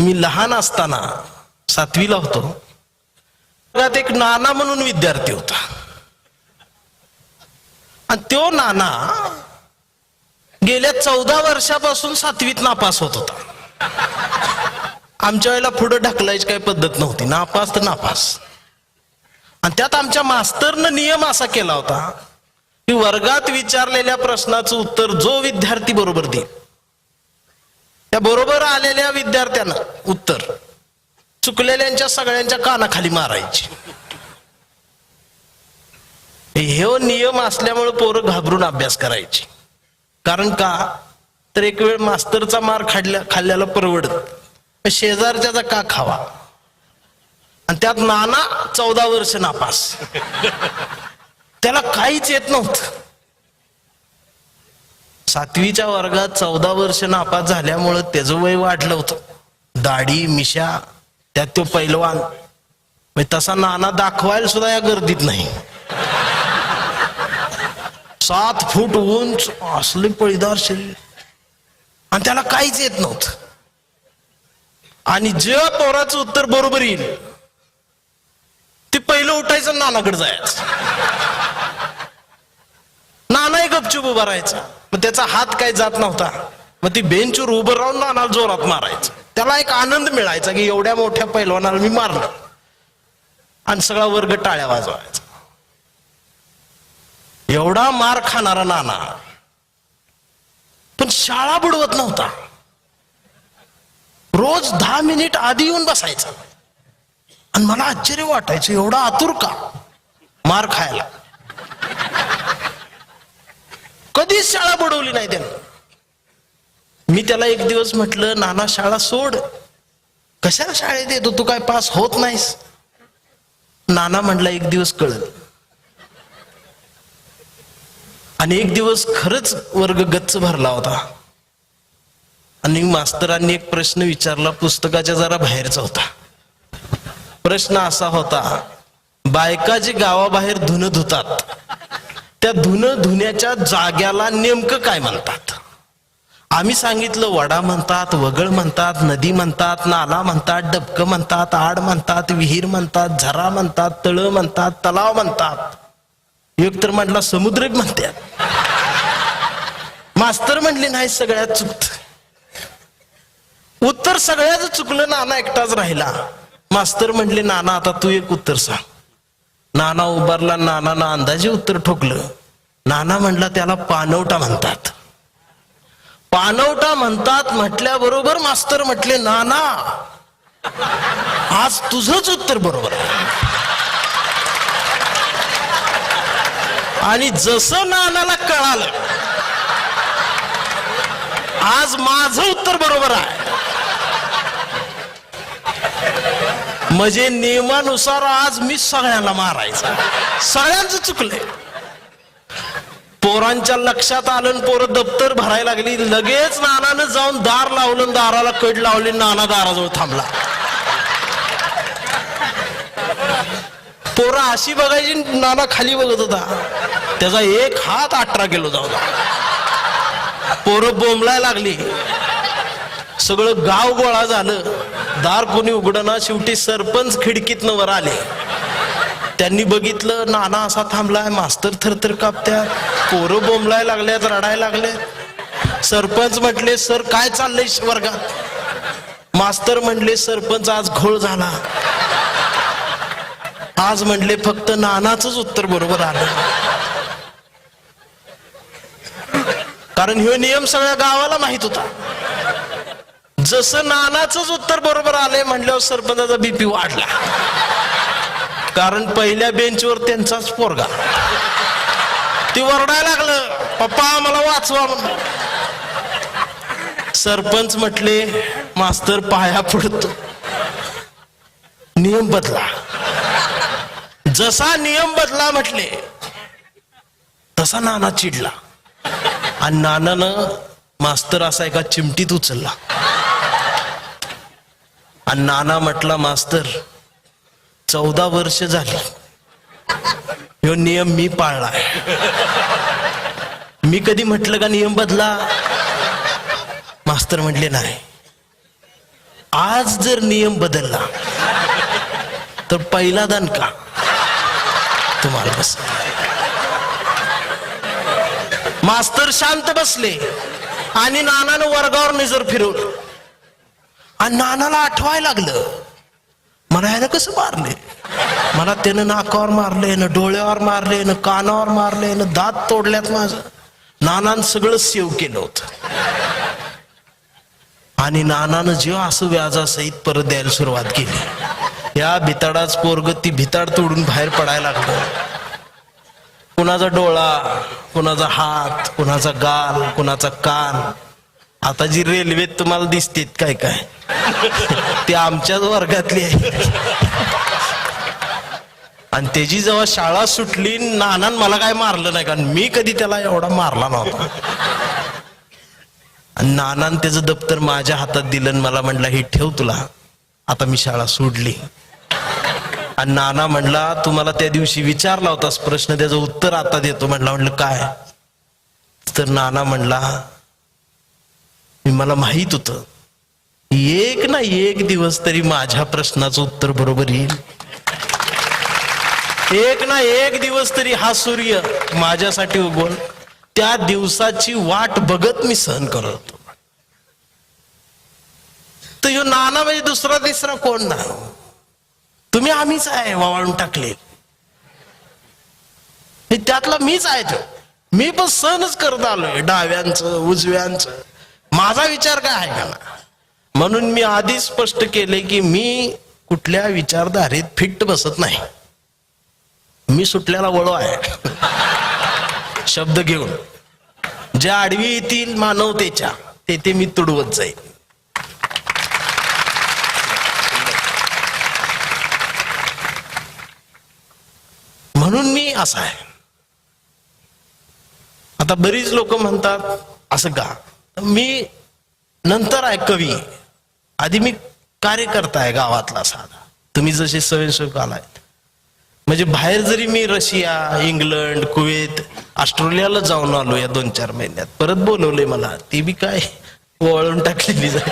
मी लहान असताना 7वीला होतो. त्यात एक नाना म्हणून विद्यार्थी होता आणि तो नाना गेल्या 14 वर्षापासून 7वीत नापास होत होता. आमच्या वेळेला पुढे ढकलायची काही पद्धत नव्हती, नापास तर नापास. आणि त्यात आमच्या मास्तरनं नियम असा केला होता की वर्गात विचारलेल्या प्रश्नाचं उत्तर जो विद्यार्थी बरोबर देईल त्या बरोबर आलेल्या विद्यार्थ्यांना उत्तर चुकलेल्यांच्या सगळ्यांच्या कानाखाली मारायची. हे नियम असल्यामुळे पोरं घाबरून अभ्यास करायची. कारण का तर एक वेळ मास्तरचा मार खाल्ल्याला परवडत, शेजारच्याचा का खावा. आणि त्यात नाना 14 वर्ष नापास, त्याला काहीच येत नव्हतं. 7वीच्या वर्गात 14 वर्ष नापास झाल्यामुळं त्याचं वय वाढलं होतं, दाढी मिशा, त्यात तो पैलवान. तसा नाना दाखवायला सुद्धा या गर्दीत नाही. 7 फूट उंच असले पळीदार शरीर, आणि त्याला काहीच येत नव्हतं. आणि जे पोराचं उत्तर बरोबर येईल ते पहिलं उठायचं, नानाकडे जायचं. नानाही गपचूप उभा राहायचा. मग त्याचा हात काय जात नव्हता, मग ती बेंचवर उभं राहून नानाला जोरात मारायचं. त्याला एक आनंद मिळायचा की एवढ्या मोठ्या पैलवानाला मी मारलं. आणि सगळा वर्ग टाळ्या वाजवायचा. एवढा मार खाणारा नाना पण शाळा बुडवत नव्हता. रोज 10 मिनिट आधी येऊन बसायचा. आणि मला आश्चर्य वाटायचं, एवढा आतुर का मार खायला. कधीच शाळा बुडवली नाही त्यानं. मी त्याला एक दिवस म्हटलं, नाना शाळा सोड, कशाला शाळेत येतो, तू काय पास होत नाहीस. नाना म्हटला एक दिवस कळल. आणि एक दिवस खरंच वर्ग गच्च भरला होता. आणि मास्तरांनी एक प्रश्न विचारला, पुस्तकाच्या जरा बाहेरचा होता. प्रश्न असा होता, बायका जे गावाबाहेर धुणं धुतात त्या धुणं धुण्याच्या जाग्याला नेमकं काय म्हणतात. आम्ही सांगितलं, वडा म्हणतात, वगळ म्हणतात, नदी म्हणतात, नाला म्हणतात, डबकं म्हणतात, आड म्हणतात, विहीर म्हणतात, झरा म्हणतात, तळ म्हणतात, तलाव म्हणतात. एक तर म्हटला समुद्र म्हणतात. मास्तर म्हणले नाही, सगळ्यात चुकत. उत्तर सगळ्याच चुकलं, नाना एकटाच राहिला. मास्तर म्हणले, नाना आता तू एक उत्तर सांग. नाना उभारला. नानानं अंदाजे उत्तर ठोकलं. नाना म्हणला, त्याला पानवटा म्हणतात. पानवटा म्हणतात म्हटल्याबरोबर मास्तर म्हटले, नाना आज तुझंच उत्तर बरोबर आहे. आणि जसं नानाला कळालं आज माझं उत्तर बरोबर आहे, म्हणजे नियमानुसार आज मी सगळ्यांना मारायचा. सगळ्यांचं चुकले. पोरांच्या लक्षात आलं, पोरं दप्तर भरायला लागली. लगेच नानानं जाऊन दार लावलं, दाराला कड लावली. नाना दाराजवळ थांबला. पोरं अशी बघायची, नाना खाली बघत होता. त्याचा एक हात 18 किलो जाऊन. पोरं बोंबलायला लागली. सगळं गाव गोळा झालं. दार कोणी उघडना. शेवटी सरपंच खिडकीतनं वर आले. त्यांनी बघितलं, नाना असा थांबलाय. मास्तर थरथर कापत्यात, पोरं बोंबलायला लागल्यात, रडायला लागले. सरपंच म्हटले, सर काय चाललंय वर्गात. मास्तर म्हणले, सरपंच आज घोळ झाला. आज म्हणले फक्त नानाचंच उत्तर बरोबर आलं. कारण हे नियम सगळ्या गावाला माहित होता. जसं नानाचंच उत्तर बरोबर आलंय म्हणल्यावर सरपंचाचा बीपी वाढला. कारण पहिल्या बेंचवर त्यांचाच पोरगा. ती ओरडायला लागलं, पप्पा मला वाचवा म्हणून. सरपंच म्हटले, मास्तर पाया पडतो, नियम बदला. जसा नियम बदला म्हटले तसा नाना चिडला. आणि नानानं मास्तर असा एका चिमटीत उचलला. आणि नाना म्हटला, मास्तर 14 वर्ष झाली ह्यो नियम मी पाळलाय. मी कधी म्हटलं का नियम बदला. मास्तर म्हटले नाही. आज जर नियम बदलला तर पहिला दणका तुम्हाला बस. मास्तर शांत बसले आणि नानानं वर्गावर नजर फिरवलं आणि नानाला आठवायला लागलं, मला ह्यानं कसं मारले, मला त्यानं नाकावर मारले ना, डोळ्यावर मारले ना, कानावर मारले ना, दात तोडल्यात माझं. नानानं सगळं सेव केलं होतं आणि नानानं जेव्हा असं व्याजासहित परत द्यायला सुरुवात केली, या भिताडाच पोरग ती भिताड तोडून बाहेर पडायला लागलं. कुणाचा डोळा, कुणाचा हात, कुणाचा गाल, कुणाचा कान. आता जी रेल्वेत तुम्हाला दिसतेत काय काय ते आमच्याच वर्गातली आहे. आणि त्याची जेव्हा शाळा सुटली, नानान मला काय मारलं नाही, कारण मी कधी त्याला एवढा मारला नव्हता. आणि नानान त्याचं दप्तर माझ्या हातात दिलं आणि मला म्हणला, हे ठेव तुला, आता मी शाळा सोडली. आणि नाना म्हणला, तू मला त्या दिवशी विचारला होतास प्रश्न, त्याचं उत्तर आता देतो. म्हणलं काय? तर नाना म्हणला, मला माहित होतं एक ना एक दिवस तरी माझ्या प्रश्नाचं उत्तर बरोबर येईल, एक ना एक दिवस तरी हा सूर्य माझ्यासाठी उगवल. त्या दिवसाची वाट बघत मी सहन करत होतो. तर ह्यो नाना म्हणजे दुसरा तिसरा कोण ना, तुम्ही आम्हीच आहे वाळून टाकले, त्यातला मीच आहे. तो मी पण सहनच करत आलोय, डाव्यांचं उजव्यांचं. माझा विचार काय आहे का ना? म्हणून मी आधी स्पष्ट केले की मी कुठल्या विचारधारेत फिट बसत नाही. मी सुटल्याला वळो आहे शब्द घेऊन. ज्या आडवी येतील मानवतेच्या तेथे मी तुडवत जाईल. म्हणून मी असा आहे. आता बरीच लोक म्हणतात असं का? मी नंतर आहे कवी, आधी मी कार्यकर्ता आहे गावातला साधा. तुम्ही जसे स्वयंसेवक आलाय, म्हणजे बाहेर जरी मी रशिया, इंग्लंड, कुवेत, ऑस्ट्रेलियाला जाऊन आलो या 2-4 महिन्यात, परत बोलवले मला, ती बी काय वळून टाकलेली जाईल.